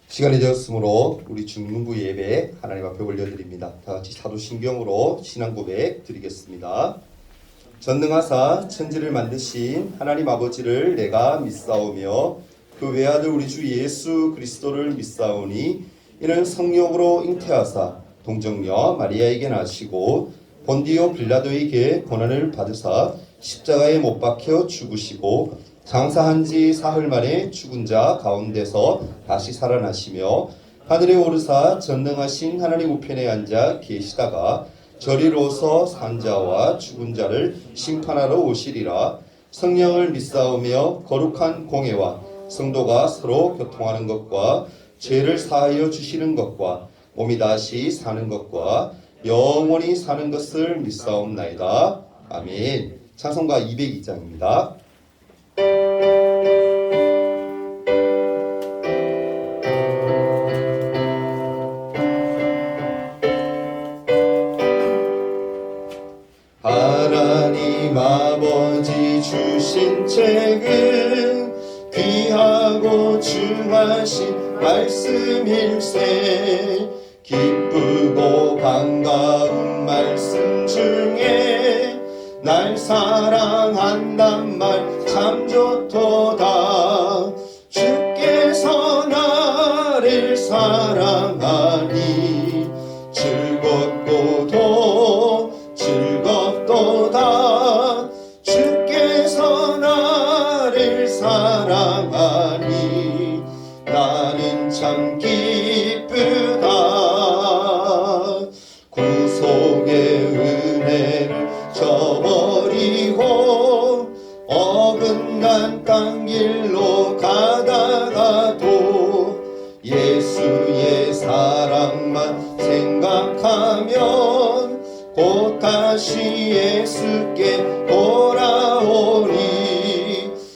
시간이 되었으므로 우리 중문부 예배 하나님 앞에 올려드립니다. 다 같이 사도신경으로 신앙 고백 드리겠습니다. 전능하사 천지를 만드신 하나님 아버지를 내가 믿사오며 그 외아들 우리 주 예수 그리스도를 믿사오니 이는 성령으로 잉태하사 동정녀 마리아에게 나시고 본디오 빌라도에게 고난을 받으사 십자가에 못 박혀 죽으시고 장사한 지 사흘 만에 죽은 자 가운데서 다시 살아나시며 하늘에 오르사 전능하신 하나님 우편에 앉아 계시다가 저리로서 산 자와 죽은 자를 심판하러 오시리라. 성령을 믿사오며 거룩한 공회와 성도가 서로 교통하는 것과 죄를 사하여 주시는 것과 몸이 다시 사는 것과 영원히 사는 것을 믿사옵나이다. 아멘. 찬송가 202장입니다. 하나님 아버지 주신 책은 귀하고 중하신 말씀일세. 기쁘고 반가운 말씀 중에 날 사랑한단 말 참 좋도다. 주께서 나를 사랑하니 즐겁고도 즐겁도다. 주께서 나를 사랑하니 나는 참 기쁘다. 구속의 은혜를 저버리고 어긋난 땅 길로 가다가도 예수의 사랑만 생각하면 곧 다시 예수께 돌아오리.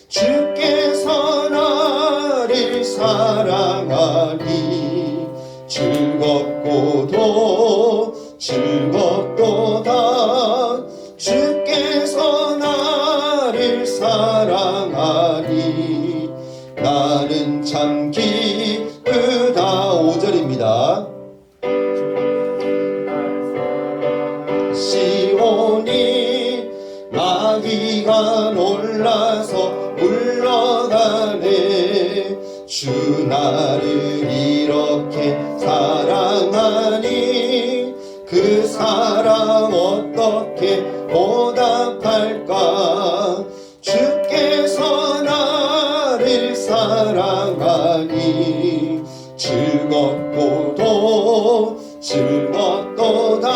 주께서 나를 사랑하니 즐겁고도 즐겁도다. 주께서 나를 사랑하니 나는 참 기쁘다. 5절입니다. 시온이 마귀가 놀라서 물러가네. 주 나를 이렇게 사랑하니 그 사랑 어떻게 보답할까. 주께서 나를 사랑하니 즐겁고도 즐겁도다.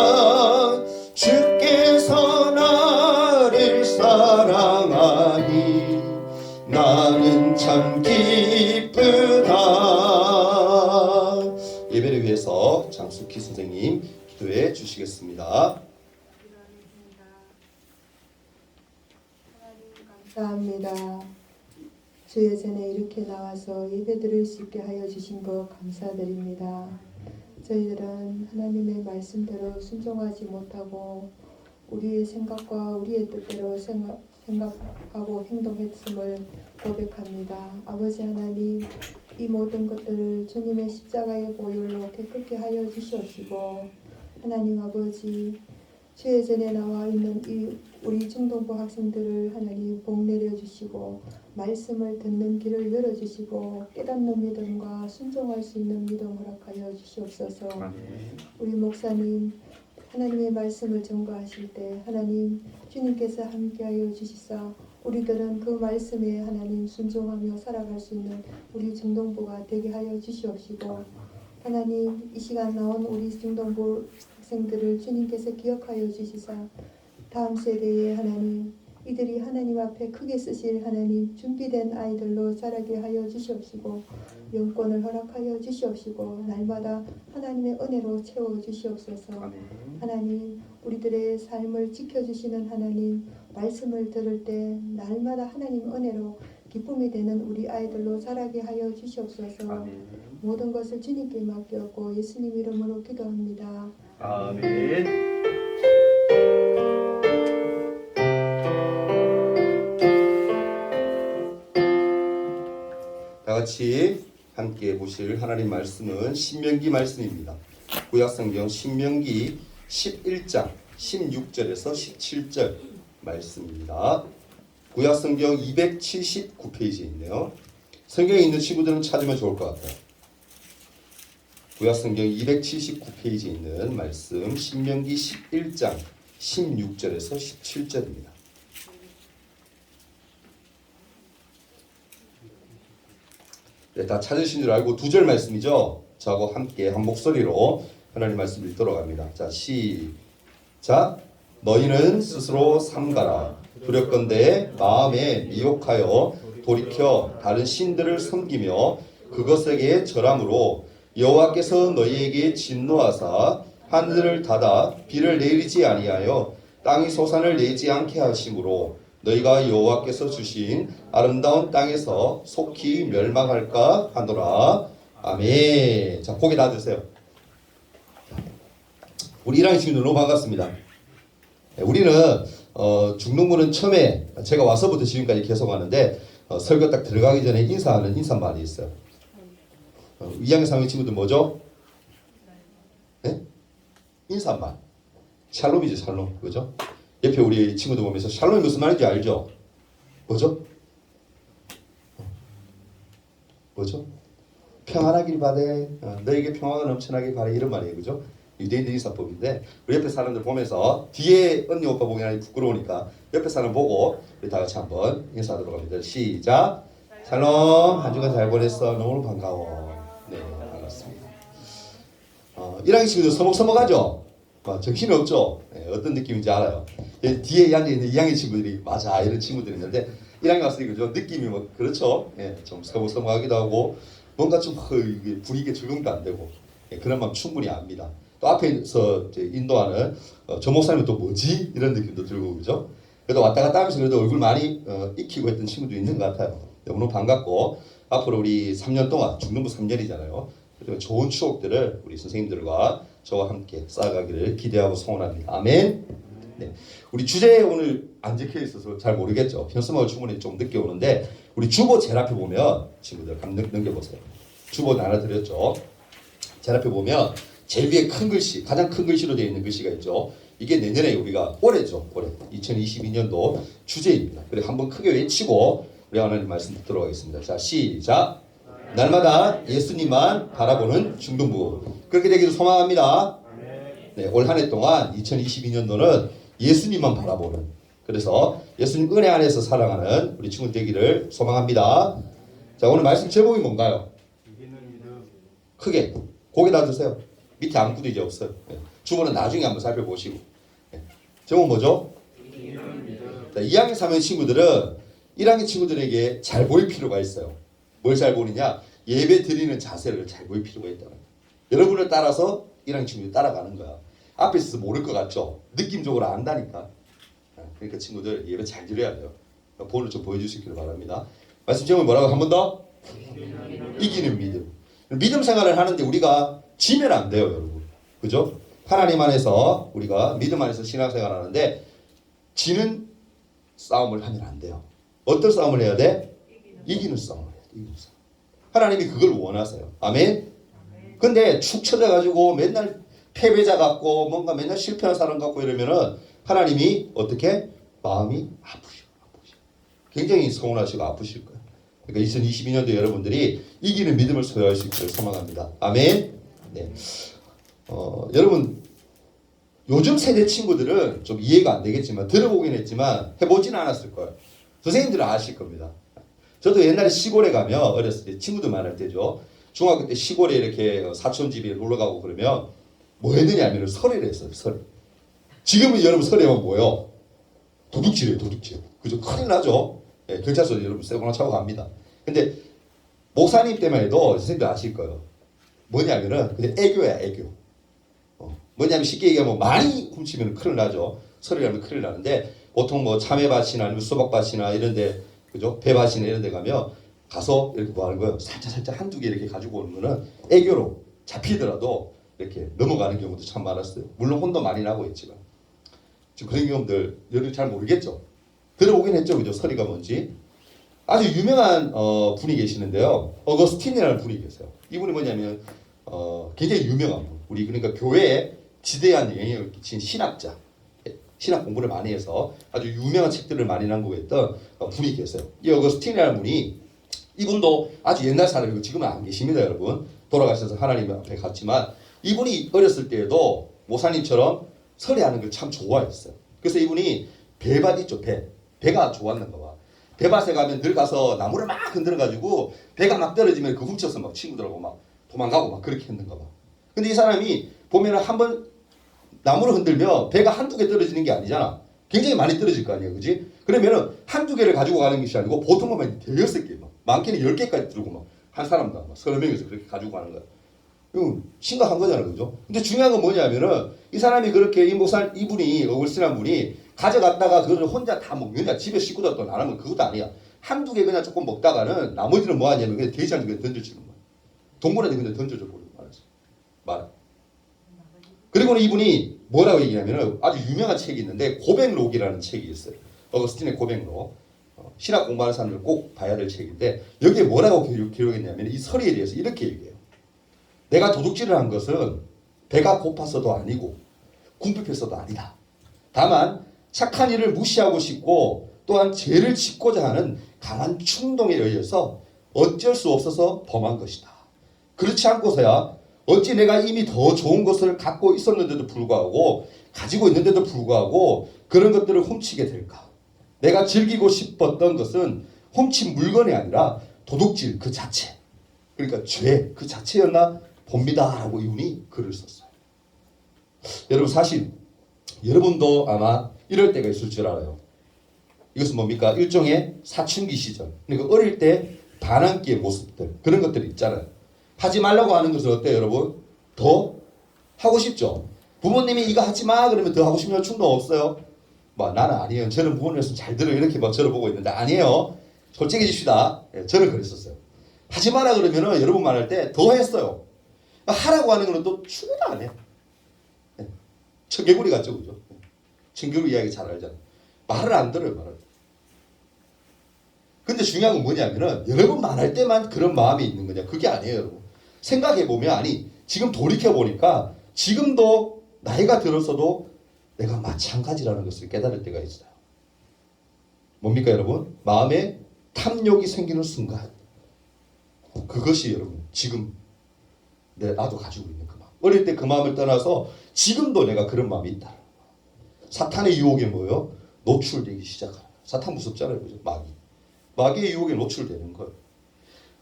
주께서 나를 사랑하니 나는 참 기쁘다. 예배를 위해서 장숙희 선생님 기도해 주시겠습니다. 감사합니다. 주의 전에 이렇게 나와서 예배드릴 수 있게 하여 주신 것 감사드립니다. 저희들은 하나님의 말씀대로 순종하지 못하고 우리의 생각과 우리의 뜻대로 생각하고 행동했음을 고백합니다. 아버지 하나님, 이 모든 것들을 주님의 십자가의 보혈로 깨끗게 하여 주시옵시고, 하나님 아버지, 주의 전에 나와 있는 이 우리 중동부 학생들을 하나님 복 내려주시고 말씀을 듣는 길을 열어주시고 깨닫는 믿음과 순종할 수 있는 믿음 허락하여 주시옵소서. 우리 목사님 하나님의 말씀을 전가하실 때 하나님 주님께서 함께하여 주시사 우리들은 그 말씀에 하나님 순종하며 살아갈 수 있는 우리 중동부가 되게 하여 주시옵시고, 하나님 이 시간 나온 우리 중동부 학생들을 주님께서 기억하여 주시사 다음 세대에 하나님 이들이 하나님 앞에 크게 쓰실 하나님 준비된 아이들로 자라게 하여 주시옵시고 영권을 허락하여 주시옵시고 날마다 하나님의 은혜로 채워 주시옵소서. 하나님 우리들의 삶을 지켜주시는 하나님 말씀을 들을 때 날마다 하나님 은혜로 기쁨이 되는 우리 아이들로 자라게 하여 주시옵소서. 모든 것을 주님께 맡겼고 예수님 이름으로 기도합니다. 아멘. 다 같이 함께 보실 하나님 말씀은 신명기 말씀입니다. 구약성경 신명기 11장 16절에서 17절 말씀입니다. 구약성경 279페이지에 있네요. 성경에 있는 친구들은 찾으면 좋을 것 같아요. 구약성경 279페이지에 있는 말씀 신명기 11장 16절에서 17절입니다. 네, 다 찾으신 줄 알고 두 절 말씀이죠. 저하고 함께 한 목소리로 하나님 말씀 읽도록 합니다. 자, 시작. 너희는 스스로 삼가라. 두렵건대 마음에 미혹하여 돌이켜 다른 신들을 섬기며 그것에게 절함으로 여호와께서 너희에게 진노하사 하늘을 닫아 비를 내리지 아니하여 땅이 소산을 내지 않게 하심으로 너희가 여호와께서 주신 아름다운 땅에서 속히 멸망할까 하노라. 아멘. 자, 고개 놔주세요. 우리 1학년 친구들 너무 반갑습니다. 우리는 중농부는 처음에 제가 와서부터 지금까지 계속 하는데 설교 딱 들어가기 전에 인사하는 인사말이 있어요. 2학년 3학년 친구들 뭐죠? 네? 인사말. 샬롬이죠, 샬롬. 그죠? 옆에 우리 친구들 보면서 샬롬이 무슨 말인지 알죠? 뭐죠? 뭐죠? 평안하길 바래. 너에게 평화가 넘쳐나길 바래. 이런 말이에요. 그죠? 유대인들 인사법인데 우리 옆에 사람들 보면서 뒤에 언니 오빠 보기 부끄러우니까 옆에 사람 보고 우리 다 같이 한번 인사하도록 합니다. 시작. 샬롬. 한 주간 잘 보냈어. 너무 반가워. 네, 반갑습니다. 1학년 친구들 서먹서먹하죠? 정신이 없죠? 네, 어떤 느낌인지 알아요. 뒤에 앉아있는 2학년 친구들이 맞아 이런 친구들이 있는데 1학년 왔으니까 좀 느낌이 뭐 그렇죠? 네, 좀 서먹서먹하기도 하고 뭔가 좀 분위기에 적응도 안 되고 네, 그런 마음 충분히 압니다. 또 앞에서 인도하는 저 목사님은 또 뭐지? 이런 느낌도 들고 그죠? 그래도 왔다 갔다 하면서 그래도 얼굴 많이 익히고 했던 친구도 있는 것 같아요. 너무 반갑고 앞으로 우리 3년 동안 중등부 3년이잖아요. 좋은 추억들을 우리 선생님들과 저와 함께 쌓아가기를 기대하고 소원합니다. 아멘. 네. 우리 주제에 오늘 안 적혀 있어서 잘 모르겠죠. 현수막을 충분히 좀 늦게 오는데 우리 주보 제일 앞에 보면 친구들 한번 넘겨보세요. 주보 나눠드렸죠. 제일 앞에 보면 제일 위에 큰 글씨, 가장 큰 글씨로 되어 있는 글씨가 있죠. 이게 내년에 우리가 올해죠. 올해 2022년도 주제입니다. 그래 한번 크게 외치고 우리 하나님 말씀 듣도록 하겠습니다. 자, 시작. 날마다 예수님만 바라보는 중등부. 그렇게 되기를 소망합니다. 네, 올 한 해 동안 2022년도는 예수님만 바라보는. 그래서 예수님 은혜 안에서 살아가는 우리 친구 되기를 소망합니다. 자, 오늘 말씀 제목이 뭔가요? 크게 고개 놔주세요. 밑에 아무것도 이제 없어요. 네. 주문은 나중에 한번 살펴보시고. 네. 제목 뭐죠? 2학년 3학년 친구들은 1학년 친구들에게 잘 보일 필요가 있어요. 뭘 잘 보느냐? 예배 드리는 자세를 잘 보일 필요가 있다. 여러분을 따라서 1학년 친구들이 따라가는 거야. 앞에 있어서 모를 것 같죠? 느낌적으로 안다니까. 그러니까 친구들 예배 잘 드려야 돼요. 본을 좀 보여주시기를 바랍니다. 말씀 제목이 뭐라고 한 번 더? 이기는 믿음. 믿음 생활을 하는데 우리가 지면 안 돼요, 여러분. 그죠? 하나님 안에서 우리가 믿음 안에서 신앙생활 하는데 지는 싸움을 하면 안 돼요. 어떤 싸움을 해야 돼? 이기는 싸움을 해야 돼. 이기는 싸움. 하나님이 그걸 원하세요. 아멘? 근데 축 처져가지고 맨날 패배자 같고 뭔가 맨날 실패한 사람 같고 이러면은 하나님이 어떻게? 마음이 아프셔. 굉장히 서운하시고 아프실 거예요. 그러니까 2022년도 여러분들이 이기는 믿음을 소유할 수 있기를 소망합니다. 아멘? 네. 여러분 요즘 세대 친구들은 좀 이해가 안 되겠지만 들어보긴 했지만 해보지는 않았을 거예요. 선생님들은 아실 겁니다. 저도 옛날에 시골에 가면 어렸을 때 친구들 많을 때죠. 중학교 때 시골에 이렇게 사촌 집에 놀러 가고 그러면 뭐 했느냐면 설이를 했어요. 설. 지금은 여러분 설에만 뭐요? 도둑질이에요. 도둑질. 그죠? 큰일 나죠. 네, 경찰서 여러분 세거나 차고 갑니다. 근데 목사님 때만 해도 선생님들 아실 거예요. 뭐냐면은 그냥 애교야 애교. 뭐냐면 쉽게 얘기하면 많이 훔치면 큰일 나죠. 설이라면 큰일 나는데 보통 뭐 참외밭이나 아니면 수박밭이나 이런데 그죠? 배밭이나 이런데 가면 가서 이렇게 뭐 하는 거예요. 살짝 한두 개 이렇게 가지고 오는 거는 애교로 잡히더라도 이렇게 넘어가는 경우도 참 많았어요. 물론 혼도 많이 나고 있지만 지금 그런 경험들 여러분 잘 모르겠죠. 들어오긴 했죠, 그죠? 설이가 뭔지. 아주 유명한 분이 계시는데요. 어거스틴이라는 분이 계세요. 이분이 뭐냐면 굉장히 유명한 분. 우리 그러니까 교회에 지대한 영향을 끼친 신학자. 신학 공부를 많이 해서 아주 유명한 책들을 많이 낭독했던 분이 계세요. 이 어거스틴이라는 분이 이분도 아주 옛날 사람이고 지금은 안 계십니다, 여러분. 돌아가셔서 하나님 앞에 갔지만 이분이 어렸을 때에도 모사님처럼 설회하는 걸 참 좋아했어요. 그래서 이분이 배밭 있죠, 배가 좋았는가 봐. 배밭에 가면 늘 가서 나무를 막 흔들어가지고 배가 막 떨어지면 그 훔쳐서 막 친구들하고 막 도망가고 막 그렇게 했는가 봐. 근데 이 사람이 보면은 한번 나무를 흔들면 배가 한두 개 떨어지는 게 아니잖아. 굉장히 많이 떨어질 거 아니야, 그지? 그러면은 한두 개를 가지고 가는 것이 아니고 보통 보면 대여섯 개, 막 많게는 10개까지 들고 막 한 사람당 막 서너 명이서 그렇게 가지고 가는 거야. 이거 심각한 거잖아, 그죠? 근데 중요한 건 뭐냐면은 이 사람이 그렇게 이분이 어글스란 분이 가져갔다가 그걸 혼자 다 먹느냐, 집에 식구들 또 안 하면 그것도 아니야. 한두 개 그냥 조금 먹다가는 나머지는 뭐 하냐면 그냥 돼지한테 그냥 던져주는 거야. 동물한테 그냥 던져줘 버리고 말했어. 그리고는 이분이 뭐라고 얘기하냐면 아주 유명한 책이 있는데 고백록이라는 책이 있어요. 어거스틴의 고백록. 신학 공부하는 사람들 꼭 봐야 될 책인데 여기에 뭐라고 기록했냐면 이 설의에 대해서 이렇게 얘기해요. 내가 도둑질을 한 것은 배가 고파서도 아니고 궁핍해서도 아니다. 다만 착한 일을 무시하고 싶고 또한 죄를 짓고자 하는 강한 충동에 의해서 어쩔 수 없어서 범한 것이다. 그렇지 않고서야 어찌 내가 이미 더 좋은 것을 갖고 있었는데도 불구하고 가지고 있는데도 불구하고 그런 것들을 훔치게 될까? 내가 즐기고 싶었던 것은 훔친 물건이 아니라 도둑질 그 자체, 그러니까 죄 그 자체였나 봅니다 라고 이분이 글을 썼어요. 여러분 사실 여러분도 아마 이럴 때가 있을 줄 알아요. 이것은 뭡니까? 일종의 사춘기 시절, 그러니까 어릴 때 반항기의 모습들, 그런 것들이 있잖아요. 하지 말라고 하는 것은 어때요, 여러분? 더 하고 싶죠? 부모님이 이거 하지 마 그러면 더 하고 싶은 충동 없어요? 뭐 나는 아니에요. 저는 부모님에서 잘 들어 이렇게 막 저를 보고 있는데 아니에요. 솔직해집시다. 저는 그랬었어요. 하지 마라 그러면은 여러분 말할 때 더 했어요. 하라고 하는 거는 또 추구도 안 해. 청개구리 같죠, 그죠? 청개구리 이야기 잘 알잖아요. 말을 안 들어요, 말을. 근데 중요한 건 뭐냐면은 여러분 말할 때만 그런 마음이 있는 거냐? 그게 아니에요, 여러분. 생각해 보면 아니 지금 돌이켜 보니까 지금도 나이가 들어서도 내가 마찬가지라는 것을 깨달을 때가 있어요. 뭡니까, 여러분? 마음에 탐욕이 생기는 순간 그것이 여러분 지금 나도 가지고 있는 그 마음. 어릴 때 그 마음을 떠나서 지금도 내가 그런 마음이 있다. 사탄의 유혹에 뭐예요? 노출되기 시작해요. 사탄 무섭잖아요, 그죠? 마귀의 유혹에 노출되는 거예요.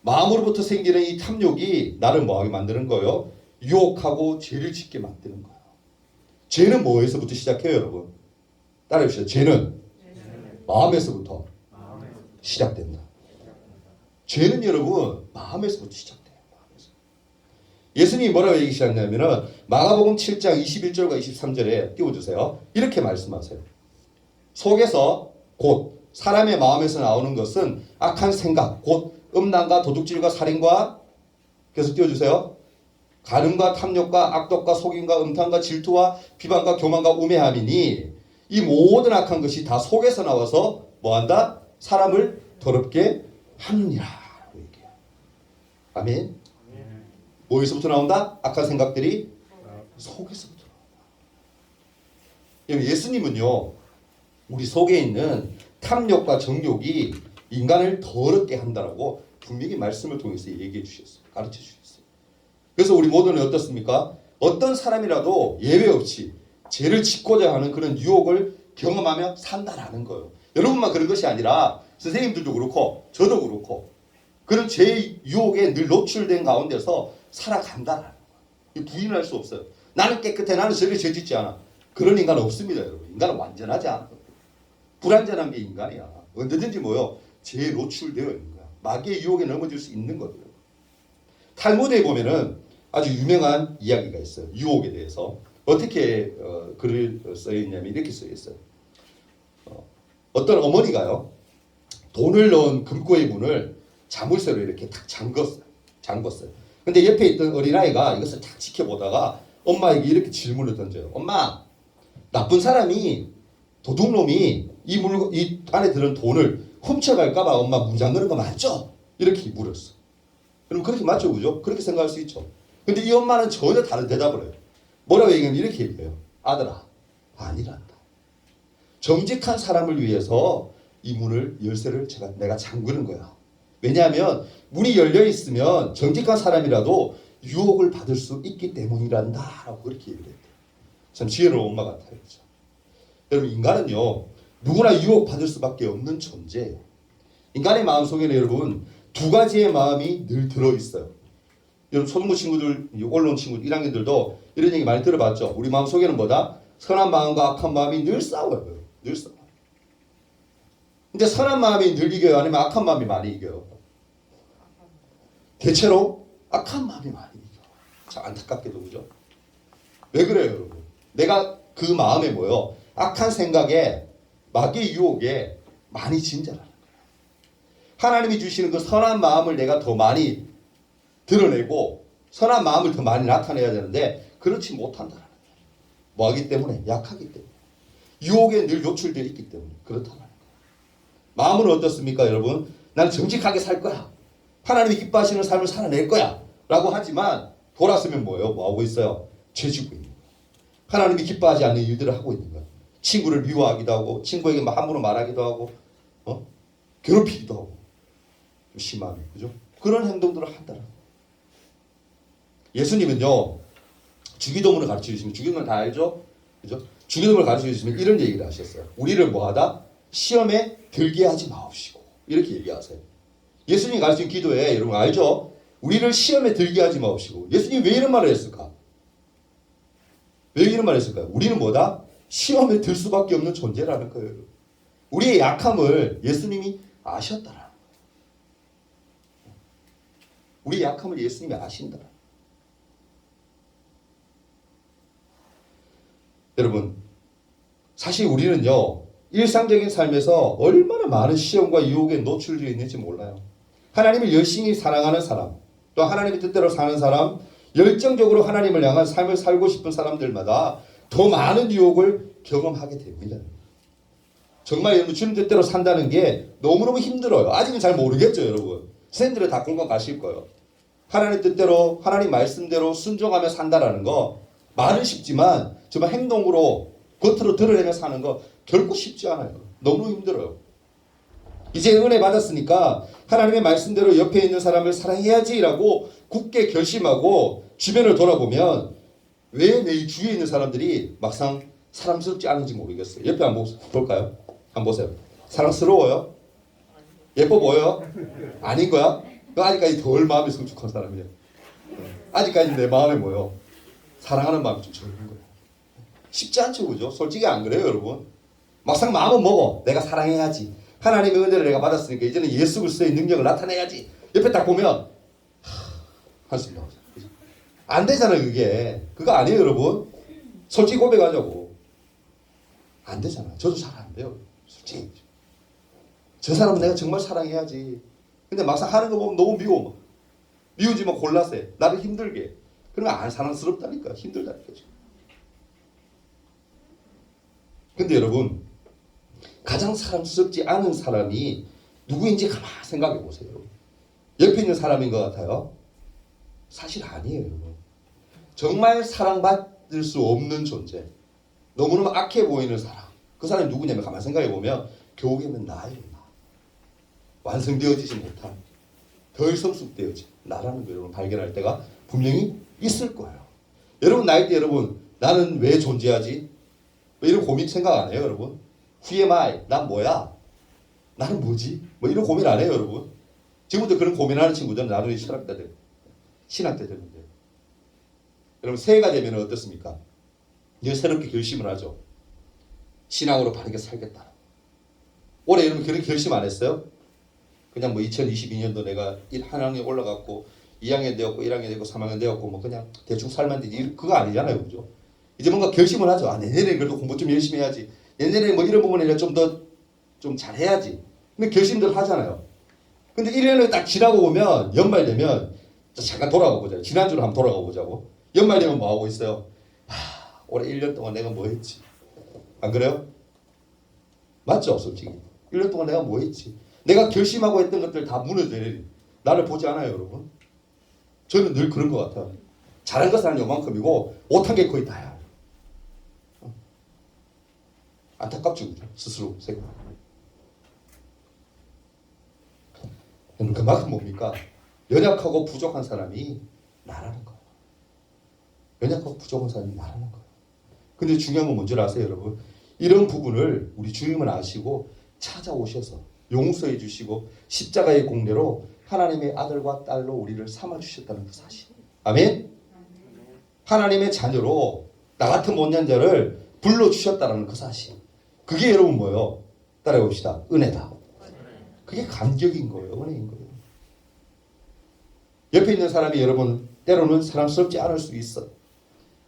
마음으로부터 생기는 이 탐욕이 나를 뭐하게 만드는 거예요? 유혹하고 죄를 짓게 만드는 거예요. 죄는 뭐에서부터 시작해요, 여러분? 따라해보시죠. 죄는 마음에서부터 시작된다. 죄는 여러분 마음에서부터 시작돼요. 마음에서. 예수님이 뭐라고 얘기하셨냐면은 마가복음 7장 21절과 23절에 띄워주세요. 이렇게 말씀하세요. 속에서 곧 사람의 마음에서 나오는 것은 악한 생각, 곧 음란과 도둑질과 살인과 계속 띄워주세요. 간음과 탐욕과 악독과 속임과 음탕과 질투와 비방과 교만과 우매함이니 이 모든 악한 것이 다 속에서 나와서 뭐한다? 사람을 더럽게 하느니라. 아멘. 뭐에서부터 나온다? 악한 생각들이 속에서부터 나온다. 예수님은요 우리 속에 있는 탐욕과 정욕이 인간을 더럽게 한다라고 분명히 말씀을 통해서 얘기해 주셨어요. 가르쳐 주셨어요. 그래서 우리 모두는 어떻습니까? 어떤 사람이라도 예외 없이 죄를 짓고자 하는 그런 유혹을 경험하며 산다라는 거예요. 여러분만 그런 것이 아니라 선생님들도 그렇고 저도 그렇고 그런 죄의 유혹에 늘 노출된 가운데서 살아간다라는 거예요. 부인할 수 없어요. 나는 깨끗해. 나는 절대 죄 짓지 않아. 그런 인간은 없습니다, 여러분. 인간은 완전하지 않아. 불완전한 게 인간이야. 언제든지 뭐요? 죄에 노출되어 있는 거야. 마귀의 유혹에 넘어질 수 있는 거예요. 탈무드에 보면은 아주 유명한 이야기가 있어요. 유혹에 대해서. 어떻게 글을 써있냐면 이렇게 써있어요. 어떤 어머니가요. 돈을 넣은 금고의 문을 자물쇠로 이렇게 탁 잠궜어요. 근데 옆에 있던 어린아이가 이것을 탁 지켜보다가 엄마에게 이렇게 질문을 던져요. 엄마, 나쁜 사람이 도둑놈이 이 안에 들은 돈을 훔쳐갈까봐 엄마 문 잠그는 거 맞죠? 이렇게 물었어. 그럼 그렇게 맞죠, 그죠? 그렇게 생각할 수 있죠. 근데 이 엄마는 전혀 다른 대답을 해요. 뭐라고 얘기하면 이렇게 얘기해요. 아들아, 아니란다. 정직한 사람을 위해서 이 문을 열쇠를 내가 잠그는 거야. 왜냐하면 문이 열려 있으면 정직한 사람이라도 유혹을 받을 수 있기 때문이란다라고 그렇게 얘기를 했대요. 참 지혜로운 엄마 같아요. 그렇죠? 여러분 인간은요 누구나 유혹 받을 수밖에 없는 존재예요. 인간의 마음 속에는 여러분 두 가지의 마음이 늘 들어 있어요. 여러분 초등부 친구들, 올라온 친구들, 1학년들도 이런 얘기 많이 들어봤죠. 우리 마음 속에는 뭐다? 선한 마음과 악한 마음이 늘 싸워요. 늘 싸워. 근데 선한 마음이 늘 이겨요? 아니면 악한 마음이 많이 이겨요? 대체로 악한 마음이 많이 이겨요. 참 안타깝게도 그죠? 왜 그래요 여러분? 내가 그 마음에 뭐요? 악한 생각에 마귀의 유혹에 많이 진절하는 거예요. 하나님이 주시는 그 선한 마음을 내가 더 많이 드러내고 선한 마음을 더 많이 나타내야 되는데 그렇지 못한다는 거예요. 뭐하기 때문에? 약하기 때문에. 유혹에 늘 노출되어 있기 때문에 그렇다는 거예요. 마음은 어떻습니까 여러분? 나는 정직하게 살 거야. 하나님이 기뻐하시는 삶을 살아낼 거야. 라고 하지만 돌아서면 뭐예요? 뭐하고 있어요? 죄지고 있는 거예요. 하나님이 기뻐하지 않는 일들을 하고 있는 거예요. 친구를 미워하기도 하고 친구에게 함부로 말하기도 하고 괴롭히기도 하고 좀 심하네. 그죠? 그런 행동들을 한다는 거예요. 예수님은요. 주기도문을 가르쳐 주시면 주기도문 다 알죠? 그죠? 주기도문을 가르쳐 주시면 이런 얘기를 하셨어요. 우리를 뭐하다? 시험에 들게 하지 마옵시고 이렇게 얘기하세요. 예수님이 가르친 기도에 여러분 알죠? 우리를 시험에 들게 하지 마옵시고. 예수님이 왜 이런 말을 했을까? 왜 이런 말을 했을까요? 우리는 뭐다? 시험에 들 수밖에 없는 존재라는 거예요. 우리의 약함을 예수님이 아셨다라는 거예요. 우리의 약함을 예수님이 아신다. 여러분 사실 우리는요 일상적인 삶에서 얼마나 많은 시험과 유혹에 노출되어 있는지 몰라요. 하나님을 열심히 사랑하는 사람, 또 하나님의 뜻대로 사는 사람, 열정적으로 하나님을 향한 삶을 살고 싶은 사람들마다 더 많은 유혹을 경험하게 됩니다. 정말 여러분 주님 뜻대로 산다는 게 너무너무 힘들어요. 아직은 잘 모르겠죠 여러분. 선생님들은 다 공감 가실 거예요. 하나님 뜻대로 하나님 말씀대로 순종하며 산다라는 거 말은 쉽지만 정말 행동으로 겉으로 드러내며 사는 거 결코 쉽지 않아요. 너무 힘들어요. 이제 은혜 받았으니까 하나님의 말씀대로 옆에 있는 사람을 사랑해야지라고 굳게 결심하고 주변을 돌아보면 왜 내 주위에 있는 사람들이 막상 사랑스럽지 않은지 모르겠어요. 옆에 한번 볼까요? 한번 보세요. 사랑스러워요? 예뻐 보여요? 아닌 거야? 아직까지 덜 마음이 성숙한 사람이에요. 아직까지 내 마음에 뭐요? 사랑하는 마음이 좀 적은 거예요. 쉽지 않죠, 그죠? 솔직히 안 그래요, 여러분? 막상 마음은 먹어. 내가 사랑해야지. 하나님의 은혜를 내가 받았으니까 이제는 예수 그리스도의 능력을 나타내야지. 옆에 딱 보면 한숨 나오죠. 안 되잖아요, 그게. 그거 아니에요, 여러분. 솔직히 고백하자고. 안 되잖아요. 저도 잘 안 돼요. 솔직히. 저 사람은 내가 정말 사랑해야지. 근데 막상 하는 거 보면 너무 미워. 미우지만 골라서 해. 나를 힘들게. 그러면 안 사랑스럽다니까. 힘들다니까. 근데 여러분 가장 사랑스럽지 않은 사람이 누구인지 가만히 생각해 보세요. 옆에 있는 사람인 것 같아요? 사실 아니에요. 정말 사랑받을 수 없는 존재. 너무너무 악해 보이는 사람. 그 사람이 누구냐면 가만히 생각해 보면 교우에는 나예요. 나. 완성되어지지 못한 덜 성숙되어진 나라는 걸 여러분 발견할 때가 분명히 있을 거예요. 여러분 나이 때 여러분 나는 왜 존재하지? 뭐 이런 고민 생각 안 해요, 여러분? Who am I? 난 뭐야? 나는 뭐지? 뭐 이런 고민 안 해요, 여러분? 지금부터 그런 고민하는 친구들은 나중에 신학 때 되는데. 여러분 새해가 되면 어떻습니까? 이제 새롭게 결심을 하죠. 신앙으로 바르게 살겠다. 올해 여러분 그런 결심 안 했어요? 그냥 뭐 2022년도 내가 1학년 올라갔고 2학년 되었고 1학년 되고 3학년 되었고 뭐 그냥 대충 살면 되지 그거 아니잖아요, 그죠? 이제 뭔가 결심을 하죠. 아, 내년에 그래도 공부 좀 열심히 해야지. 내년에 뭐 이런 부분에 좀 더 좀 잘해야지. 근데 결심들 하잖아요. 근데 1년을 딱 지나고 보면 연말 되면 잠깐 돌아가 보자고. 지난주로 한번 돌아가 보자고. 연말 되면 뭐 하고 있어요? 올해 1년 동안 내가 뭐 했지? 안 그래요? 맞죠, 솔직히. 1년 동안 내가 뭐 했지? 내가 결심하고 했던 것들 다 무너져요. 나를 보지 않아요, 여러분. 저는 늘 그런 것 같아요. 잘한 것은 한 요만큼이고 못한 게 거의 다야. 안타깝죠, 그죠? 스스로 생각. 그만큼 뭡니까? 연약하고 부족한 사람이 나라는 거예요. 연약하고 부족한 사람이 나라는 거예요. 근데 중요한 건 뭔지 아세요, 여러분? 이런 부분을 우리 주님은 아시고 찾아오셔서 용서해 주시고 십자가의 공로로 하나님의 아들과 딸로 우리를 삼아 주셨다는 그 사실. 아멘? 하나님의 자녀로 나 같은 못난 자를 불러 주셨다는 그 사실. 그게 여러분 뭐예요? 따라해 봅시다. 은혜다. 그게 감격인 거예요. 은혜인 거예요. 옆에 있는 사람이 여러분 때로는 사랑스럽지 않을 수 있어.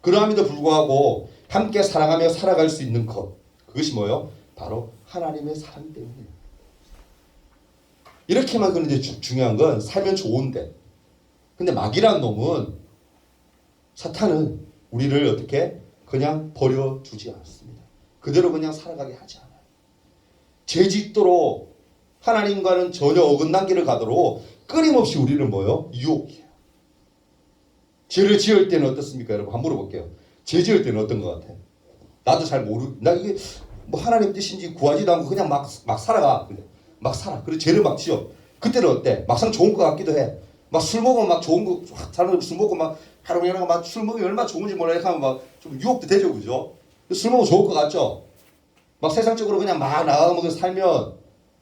그러함에도 불구하고 함께 사랑하며 살아갈 수 있는 것. 그것이 뭐예요? 바로 하나님의 사랑 때문이에요. 이렇게만 그런데 중요한 건 살면 좋은데. 근데 마귀란 놈은 사탄은 우리를 어떻게 그냥 버려두지 않습니다. 그대로 그냥 살아가게 하지 않아요. 죄 짓도록 하나님과는 전혀 어긋난 길을 가도록 끊임없이 우리는 뭐예요? 유혹해요. 죄를 지을 때는 어떻습니까? 여러분 한번 물어볼게요. 죄 지을 때는 어떤 것 같아요? 나도 잘 나 이게 뭐 하나님 뜻인지 구하지도 않고 그냥 막 살아가. 막 살아. 그리고 죄를 막 지어. 그때는 어때? 막상 좋은 것 같기도 해. 막 술 먹으면 막 좋은 거, 사람들 술 먹고 막 하루 종일 막 술 먹으면 얼마나 좋은지 몰라. 이렇게 하면 막 좀 유혹도 되죠, 그죠? 술 먹으면 좋을 것 같죠? 막 세상적으로 그냥 막 나가면서 살면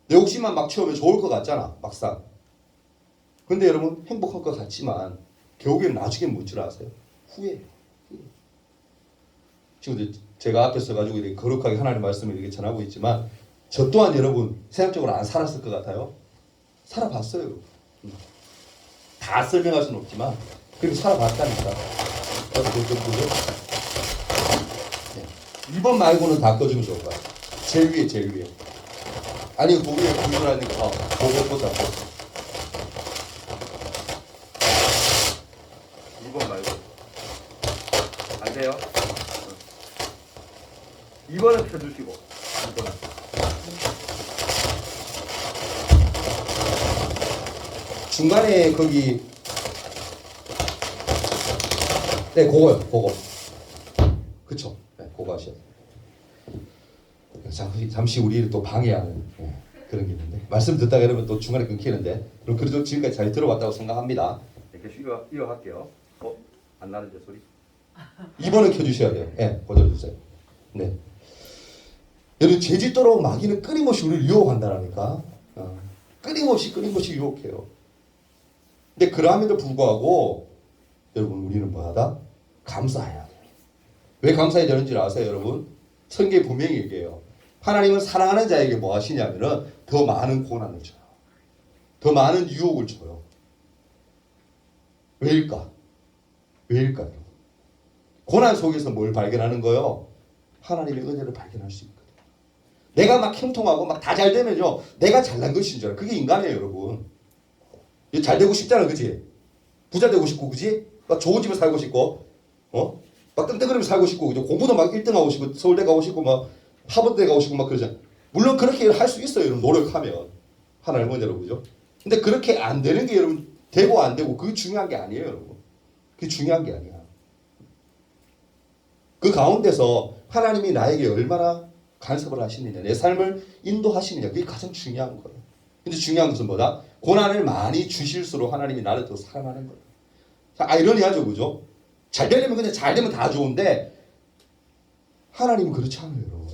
내 욕심만 막 채우면 좋을 것 같잖아, 막상. 근데 여러분 행복할 것 같지만 결국엔 나중에 뭔 줄 아세요? 후회해요. 지금 제가 앞에 서가지고 이렇게 거룩하게 하나님 말씀을 이렇게 전하고 있지만 저 또한 여러분 세상적으로 안 살았을 것 같아요? 살아봤어요. 다 설명할 수는 없지만 그렇게 살아봤다니까. 네. 2번 말고는 다 꺼주면 좋을 것 같아요. 제일 위에 제일 위에. 아니 그 위에 구조라니까 그것보다 2번 말고 안 돼요? 2번은 펴주시고 2번은 중간에 거기 네 그거요 그거 그쵸 네 그거 하셔야 돼요. 잠시 우리를 또 방해하는 그런 게 있는데 말씀 듣다가 여러분 또 중간에 끊기는데 그럼 그래도 지금까지 잘 들어왔다고 생각합니다. 이렇게 이어갈게요. 안 나는데 소리 2번은 켜주셔야 돼요. 네 보여주세요. 네 여러분 죄짓도록 마귀는 끊임없이 우리를 유혹한다라니까 끊임없이 유혹해요. 근데 그럼에도 불구하고 여러분 우리는 뭐하다? 감사해야 돼요. 왜 감사해야 되는지 아세요 여러분? 성경에 분명히 얘기해요. 하나님은 사랑하는 자에게 뭐 하시냐면은 더 많은 고난을 줘요. 더 많은 유혹을 줘요. 왜일까? 왜일까요? 고난 속에서 뭘 발견하는 거요? 하나님의 은혜를 발견할 수 있거든요. 내가 막 형통하고 막 다 잘 되면요. 내가 잘난 것인 줄 알아요. 그게 인간이에요 여러분. 잘 되고 싶잖아, 그지? 부자 되고 싶고, 그지? 막 좋은 집에 살고 싶고, 막 뜬뜨거리면서 살고 싶고, 그죠? 공부도 막 1등 하고 싶고, 서울대 가고 싶고, 막 하버드대 가고 싶고, 막 그러잖아. 물론 그렇게 할 수 있어요, 여러분. 노력하면. 하나님 은혜로, 그죠? 근데 그렇게 안 되는 게 여러분, 되고 안 되고, 그게 중요한 게 아니에요, 여러분. 그게 중요한 게 아니야. 그 가운데서 하나님이 나에게 얼마나 간섭을 하시느냐, 내 삶을 인도하시느냐, 그게 가장 중요한 거예요. 근데 중요한 것은 뭐다? 고난을 많이 주실수록 하나님이 나를 더 사랑하는 거예요. 자, 아이러니하죠, 그죠? 잘 되려면 그냥 잘 되면 다 좋은데 하나님은 그렇지 않아요, 여러분.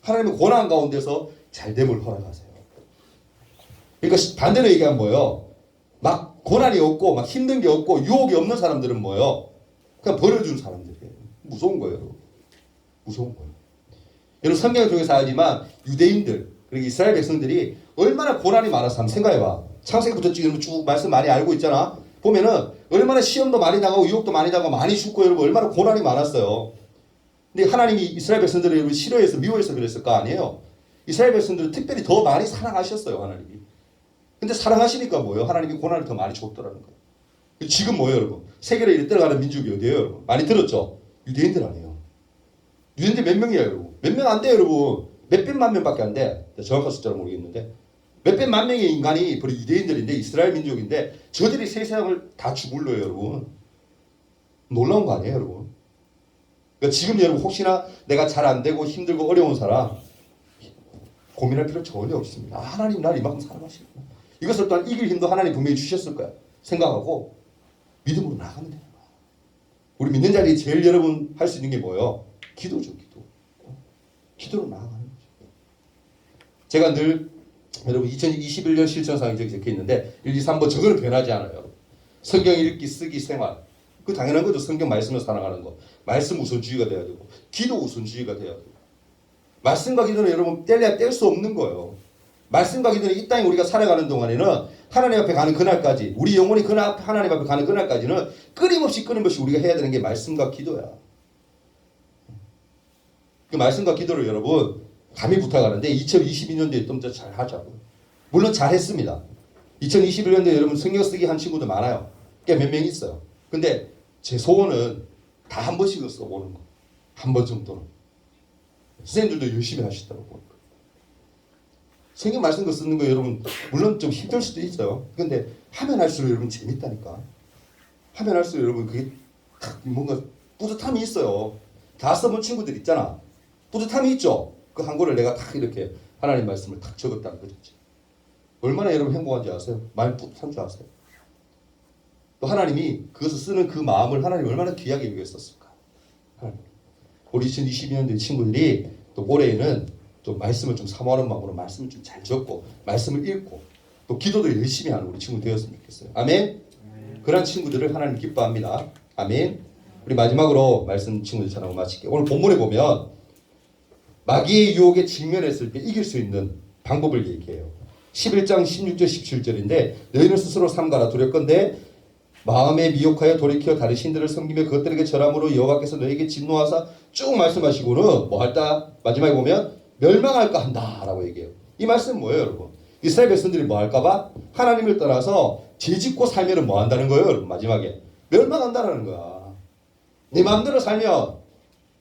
하나님은 고난 가운데서 잘됨을 허락하세요. 그러니까 반대로 얘기하면 뭐예요? 막 고난이 없고 막 힘든 게 없고 유혹이 없는 사람들은 뭐예요? 그냥 버려주는 사람들이에요. 무서운 거예요, 여러분. 무서운 거예요. 여러분 성경을 통해서 알지만 유대인들 그리고 이스라엘 백성들이 얼마나 고난이 많았어 한번 생각해봐. 창세기부터 지금 쭉 말씀 많이 알고 있잖아. 보면은 얼마나 시험도 많이 나가고 유혹도 많이 나가고 많이 죽고 여러분 얼마나 고난이 많았어요. 근데 하나님이 이스라엘 백성들을 여러분 싫어해서 미워해서 그랬을 거 아니에요. 이스라엘 백성들을 특별히 더 많이 사랑하셨어요 하나님이. 근데 사랑하시니까 뭐예요? 하나님이 고난을 더 많이 줬더라는 거예요. 지금 뭐예요 여러분? 세계를 이렇게 들어가는 민족이 어디예요 여러분? 많이 들었죠? 유대인들 아니에요. 유대인들 몇 명이에요 여러분? 몇 명 안 돼요 여러분. 몇백만 명밖에 안 돼. 정확한 숫자는 모르겠는데 몇백만 명의 인간이 바로 유대인들인데 이스라엘 민족인데 저들이 세상을 다 죽을러요, 여러분. 놀라운 거 아니에요, 여러분? 그러니까 지금 여러분 혹시나 내가 잘 안 되고 힘들고 어려운 사람 고민할 필요 전혀 없습니다. 아, 하나님 날 이만큼 사랑하시구나. 이것을 또한 이길 힘도 하나님 분명히 주셨을 거야. 생각하고 믿음으로 나가면 되는 거야. 우리 믿는 자리에 제일 여러분 할 수 있는 게 뭐예요? 기도죠, 기도. 기도로 나아가는 거죠. 제가 늘 여러분 2021년 실천사항이 저기 적혀 있는데 1, 2, 3번 저거는 변하지 않아요. 성경 읽기, 쓰기, 생활. 그 당연한 거죠. 성경 말씀을 사랑하는 거. 말씀 우선주의가 돼야 되고 기도 우선주의가 돼야 되고 말씀과 기도는 여러분 뗄래야 뗄 수 없는 거예요. 말씀과 기도는 이 땅에 우리가 살아가는 동안에는 하나님 앞에 가는 그날까지 우리 영혼이 하나님 앞에 가는 그날까지는 끊임없이 우리가 해야 되는 게 말씀과 기도야. 그 말씀과 기도를 여러분 감히 부탁하는데 2022년도에 좀 더 잘 하자고. 물론 잘했습니다. 2021년도에 여러분 성경 쓰기 한 친구도 많아요. 꽤 몇 명 있어요. 근데 제 소원은 다 한 번씩은 써보는 거. 한 번 정도는. 선생님들도 열심히 하시더라고요. 성경 말씀 거 쓰는 거 여러분 물론 좀 힘들 수도 있어요. 근데 하면 할수록 여러분 재밌다니까. 하면 할수록 여러분 그게 탁 뭔가 뿌듯함이 있어요. 다 써본 친구들 있잖아. 뿌듯함이 있죠. 그 한 거를 내가 탁 이렇게 하나님 말씀을 탁 적었다는 거죠. 얼마나 여러분 행복한지 아세요? 많이 뿌듯한 줄 아세요? 또 하나님이 그것을 쓰는 그 마음을 하나님 얼마나 귀하게 여겼었을까. 하나님. 우리 2022년도의 친구들이 또 올해에는 좀 말씀을 좀 사모하는 마음으로 말씀을 좀 잘 적고 말씀을 읽고 또 기도도 열심히 하는 우리 친구 되었으면 좋겠어요. 아멘. 그런 친구들을 하나님 기뻐합니다. 아멘. 우리 마지막으로 말씀 친구들 전하고 마칠게요. 오늘 본문에 보면 마귀의 유혹에 직면했을 때 이길 수 있는 방법을 얘기해요. 11장 16절 17절인데 너희는 스스로 삼가라 두렵건대 마음에 미혹하여 돌이켜 다른 신들을 섬기며 그것들에게 절함으로 여호와께서 너희에게 진노하사 쭉 말씀하시고는 뭐 할까? 마지막에 보면 멸망할까 한다라고 얘기해요. 이 말씀은 뭐예요, 여러분? 이스라엘 백성들이 뭐 할까봐 하나님을 떠나서 죄짓고 살면은 뭐 한다는 거예요, 여러분? 마지막에 멸망한다라는 거야. 네 마음대로 살면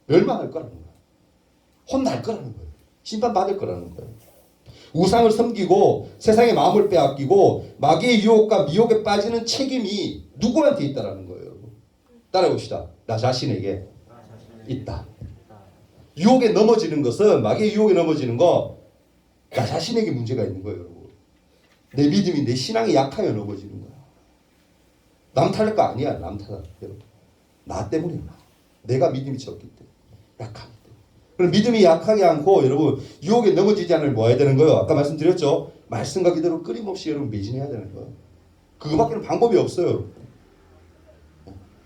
멸망할 거라는 거야. 혼날 거라는 거예요. 심판받을 거라는 거예요. 우상을 섬기고 세상의 마음을 빼앗기고 마귀의 유혹과 미혹에 빠지는 책임이 누구한테 있다라는 거예요, 여러분. 따라해봅시다. 나 자신에게 있다. 유혹에 넘어지는 것은 마귀의 유혹에 넘어지는 거 나 자신에게 문제가 있는 거예요, 여러분. 내 믿음이 내 신앙이 약하여 넘어지는 거야. 남 탓할 거 아니야, 남 탓. 여러분. 나 때문이야. 내가 믿음이 적기 때문에 약하기 때문에. 그럼 믿음이 약하지 않고 여러분 유혹에 넘어지지 않으면 뭐 해야 되는 거예요? 아까 말씀드렸죠. 말씀과 기도로 끊임없이 여러분 매진해야 되는 거예요. 그거밖에는 방법이 없어요, 여러분.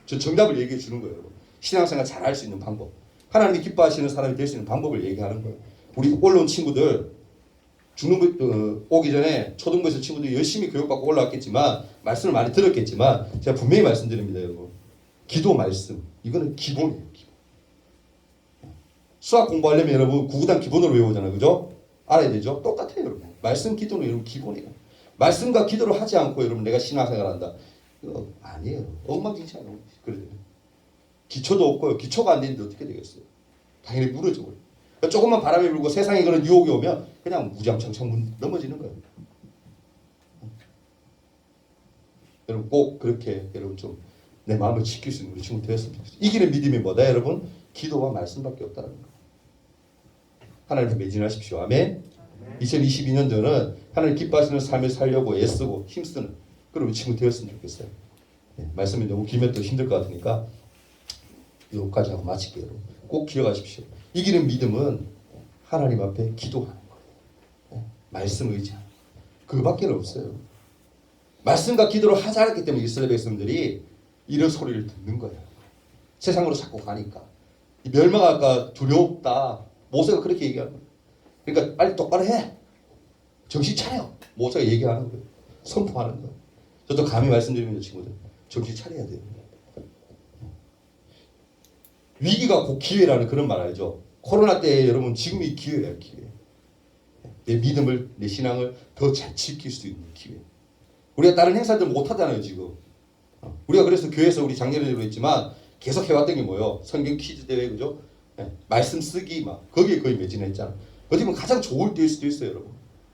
저 정답을 얘기해 주는 거예요, 여러분. 신앙생활 잘 할 수 있는 방법. 하나님이 기뻐하시는 사람이 될 수 있는 방법을 얘기하는 거예요. 우리 올라온 친구들 중등부 오기 전에 초등부에서 친구들이 열심히 교육받고 올라왔겠지만 말씀을 많이 들었겠지만 제가 분명히 말씀드립니다, 여러분. 기도 말씀 이거는 기본이에요. 기본. 수학 공부하려면 여러분 구구단 기본으로 외우잖아요, 그죠? 알아야 되죠? 똑같아요, 여러분. 말씀 기도는 여러분 기본이에요. 말씀과 기도를 하지 않고 여러분 내가 신앙생활한다. 이거 아니에요. 엉망진창이에요. 그래요. 기초도 없고요. 기초가 안 되는데 어떻게 되겠어요? 당연히 무너져 버려요. 그러니까 조금만 바람이 불고 세상에 그런 유혹이 오면 그냥 무장창창 넘어지는 거예요. 여러분 꼭 그렇게 여러분 좀 내 마음을 지킬 수 있는 우리 친구 되었으면 좋겠어요. 이기는 믿음이 뭐다, 여러분? 기도와 말씀밖에 없다는 거예요. 하나님께 매진하십시오. 아멘. 2022년도는 하나님 기뻐하시는 삶을 살려고 애쓰고 힘쓰는 그런 우리 친구 되었으면 좋겠어요. 네, 말씀이 너무 길면 또 힘들 것 같으니까 여기까지 하고 마칠게요. 여러분. 꼭 기억하십시오. 이기는 믿음은 하나님 앞에 기도하는 거예요. 네, 말씀 의지하는 거예요. 그거밖에 없어요. 말씀과 기도를 하지 않았기 때문에 이스라엘 백성들이 이런 소리를 듣는 거예요. 세상으로 자꾸 가니까. 멸망할까 두렵다. 모세가 그렇게 얘기하는 거예요. 그러니까 빨리 똑바로 해. 정신 차려. 모세가 얘기하는 거예요. 선포하는 거예요. 저도 감히 말씀드립니다, 친구들. 정신 차려야 돼요. 위기가 곧 기회라는 그런 말 알죠? 코로나 때 여러분 지금이 기회예요, 기회. 내 믿음을, 내 신앙을 더 잘 지킬 수 있는 기회. 우리가 다른 행사들 못 하잖아요, 지금. 우리가 그래서 교회에서 우리 작년에도 했지만 계속 해왔던 게 뭐예요? 성경 퀴즈 대회, 그죠? 네. 말씀 쓰기 막 거기에 거의 매진했잖아. 어떻게 보면 가장 좋을 때일 수도 있어요, 여러분.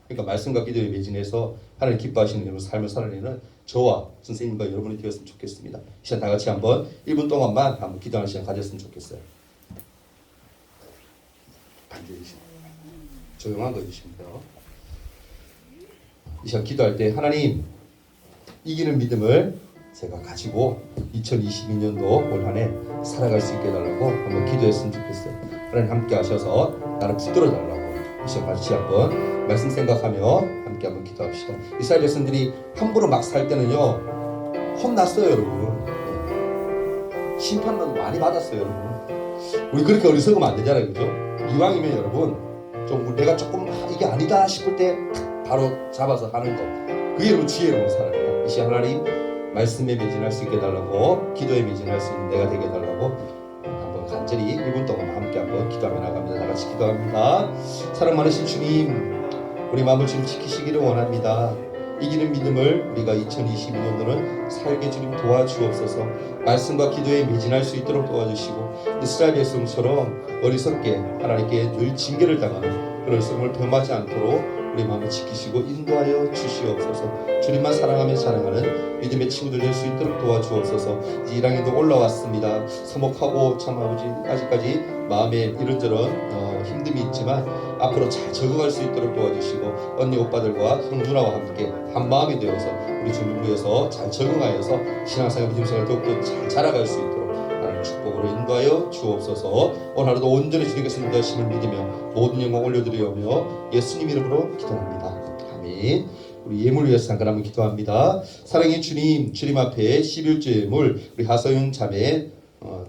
그러니까 말씀과 기도에 매진해서 하나님 기뻐하시는 여러분 삶을 살아내는 저와 선생님과 여러분이 되었으면 좋겠습니다. 이 시간 다 같이 한번 1분 동안만 한번 기도하는 시간 가졌으면 좋겠어요. 조용한 거 해주시면 돼요. 이 시간 기도할 때 하나님 이기는 믿음을 제가 가지고 2022년도 올 한 해 살아갈 수 있게 해달라고 한번 기도했으면 좋겠어요. 하나님 함께 하셔서 나를 붙들어 달라고 이 시간 같이 한번 말씀 생각하며 함께 한번 기도합시다. 이스라엘 백성들이 함부로 막 살 때는요 혼났어요 여러분. 심판만 많이 받았어요 여러분. 우리 그렇게 어리석으면 안 되잖아요, 그죠? 이왕이면 여러분 좀 내가 조금 이게 아니다 싶을 때 바로 잡아서 하는 거, 그게 여러분 지혜로운 사람이에요. 이 시간 하나님 말씀에 매진할 수 있게 해달라고, 기도에 매진할 수 있는 내가 되게 해달라고 한번 간절히 1분 동안 함께 한번 기도하며 나갑니다. 다 같이 기도합니다. 사랑 많으신 주님, 우리 마음을 지금 지키시기를 원합니다. 이기는 믿음을 우리가 2022년도는 살게 주님 도와주옵소서. 말씀과 기도에 매진할 수 있도록 도와주시고 이스라엘 백성처럼 어리석게 하나님께 늘 징계를 당하는 그런 삶을 범하지 않도록 우리 마음을 지키시고 인도하여 주시옵소서. 주님만 사랑하며 자랑하는 믿음의 친구들 될 수 있도록 도와주옵소서. 이제 1학년도 올라왔습니다. 서먹하고 참 아버지 아직까지 마음에 이런저런 힘듦이 있지만 앞으로 잘 적응할 수 있도록 도와주시고 언니 오빠들과 형 누나와 함께 한 마음이 되어서 우리 중등부에서 잘 적응하여서 신앙생활 믿음생활 더욱더 잘 자라갈 수 있도록 하나님 축복으로 인도하여 주옵소서. 오늘 하루도 온전히 주님께서 인도하심을 믿으며 모든 영광 올려드리오며 예수님 이름으로 기도합니다. 아멘. 우리 예물 위해서 잠깐 한번 기도합니다. 사랑의 주님, 주님 앞에 11조 예물 우리 하서윤 자매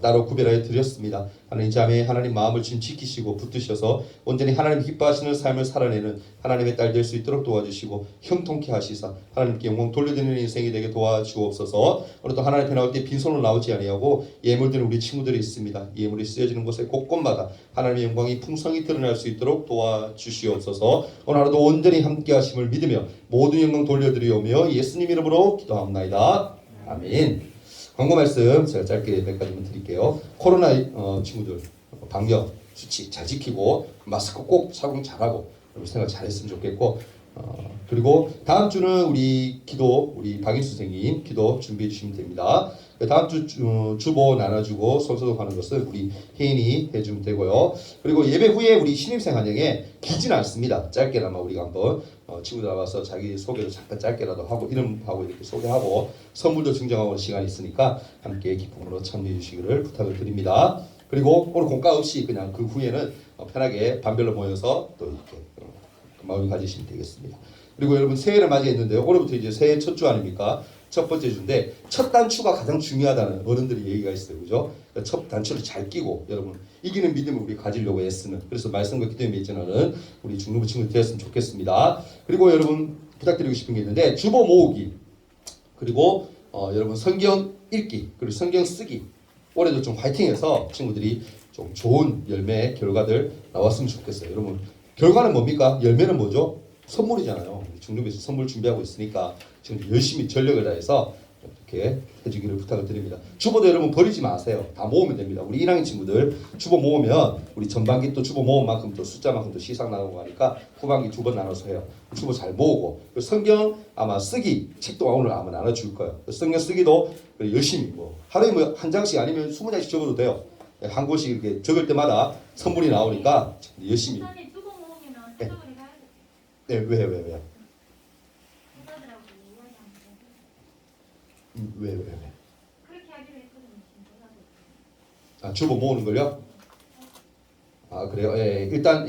따로 구별하여 드렸습니다. 하나님 자매 하나님 마음을 지금 지키시고 붙드셔서 온전히 하나님 기뻐하시는 삶을 살아내는 하나님의 딸 될 수 있도록 도와주시고 형통케 하시사 하나님께 영광 돌려드리는 인생이 되게 도와주옵소서. 오늘도 하나님 앞에 나올 때 빈손으로 나오지 아니하고 예물 드는 우리 친구들이 있습니다. 예물이 쓰여지는 곳에 곳곳마다 하나님의 영광이 풍성히 드러날 수 있도록 도와주시옵소서. 오늘 하루도 온전히 함께 하심을 믿으며 모든 영광 돌려드리오며 예수님 이름으로 기도합나이다. 아멘. 광고 말씀 제가 짧게 몇 가지만 드릴게요. 코로나 친구들 방역 수칙 잘 지키고 마스크 꼭 착용 잘하고 생각 잘했으면 좋겠고 그리고 다음 주는 우리 기도 우리 박인수 선생님 기도 준비해 주시면 됩니다. 다음 주 주보 나눠주고 손소독하는 것은 우리 혜인이 해주면 되고요. 그리고 예배 후에 우리 신입생 환영회 길지는 않습니다. 짧게나마 우리가 한번 친구들 나와서 자기 소개도 잠깐 짧게라도 하고 이름하고 이렇게 소개하고 선물도 증정하고 시간이 있으니까 함께 기쁨으로 참여해 주시기를 부탁을 드립니다. 그리고 오늘 공과 없이 그냥 그 후에는 편하게 반별로 모여서 또 이렇게 마음을 가지시면 되겠습니다. 그리고 여러분 새해를 맞이했는데요. 올해부터 이제 새해 첫 주 아닙니까? 첫 번째 주인데 첫 단추가 가장 중요하다는 어른들의 얘기가 있어요, 그죠? 첫 단추를 잘 끼고 여러분 이기는 믿음을 우리 가지려고 애쓰는 그래서 말씀과 기도에 매진하는 우리 중등부 친구들 되었으면 좋겠습니다. 그리고 여러분 부탁드리고 싶은 게 있는데 주보 모으기 그리고 여러분 성경 읽기 그리고 성경 쓰기 올해도 좀 화이팅해서 친구들이 좀 좋은 열매 결과들 나왔으면 좋겠어요. 여러분 결과는 뭡니까? 열매는 뭐죠? 선물이잖아요. 중등부에서 선물 준비하고 있으니까 지금 열심히 전력을 다해서 이렇게 해주기를 부탁을 드립니다. 주보도 여러분 버리지 마세요. 다 모으면 됩니다. 우리 1학년 친구들 주보 모으면 우리 전반기 또 주보 모은 만큼 또 숫자만큼 또 시상 나오고 하니까 후반기 2번 나눠서 해요. 주보 잘 모으고 성경 아마 쓰기 책도 오늘 아마 나눠줄 거예요. 성경 쓰기도 열심히 뭐 하루에 뭐 한 장씩 아니면 20장씩 적어도 돼요. 한 곳씩 이렇게 적을 때마다 선물이 나오니까 열심히. 네, 왜? 왜? 그렇게 하기로 했거든요. 아, 주보 모으는 걸요? 아, 그래요? 예, 일단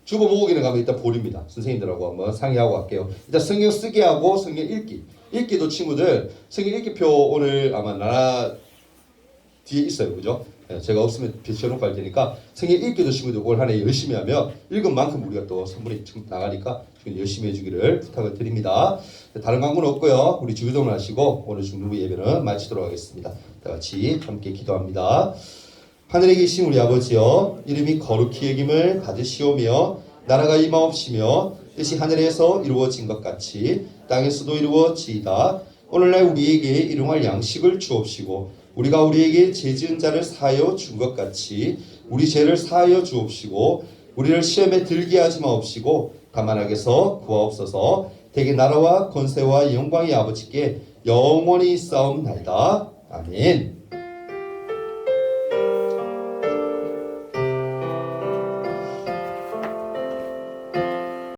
주보 모으기는 가면 일단 보립니다. 선생님들하고 한번 상의하고 갈게요. 일단 성경 쓰기 하고 성경 읽기. 읽기도 친구들 성경 읽기표 오늘 아마 나라 뒤에 있어요, 그죠? 제가 없으면 비춰놓고 할 테니까 성경 읽기도 친구들 올 한 해 열심히 하면 읽은 만큼 우리가 또 선물이 나가니까 열심히 해주기를 부탁을 드립니다. 다른 광고는 없고요. 우리 주기도문 하시고 오늘 중등부 예배는 마치도록 하겠습니다. 다 같이 함께 기도합니다. 하늘에 계신 우리 아버지여 이름이 거룩히 여김을 받으시오며 나라가 임하옵시며 뜻이 하늘에서 이루어진 것 같이 땅에서도 이루어지이다. 오늘날 우리에게 일용할 양식을 주옵시고 우리가 우리에게 죄 지은 자를 사하여 준 것 같이 우리 죄를 사하여 주옵시고 우리를 시험에 들게 하지 마옵시고 다만 악에서 구하옵소서. 대개 나라와 권세와 영광이 아버지께 영원히 싸움나이다. 아멘.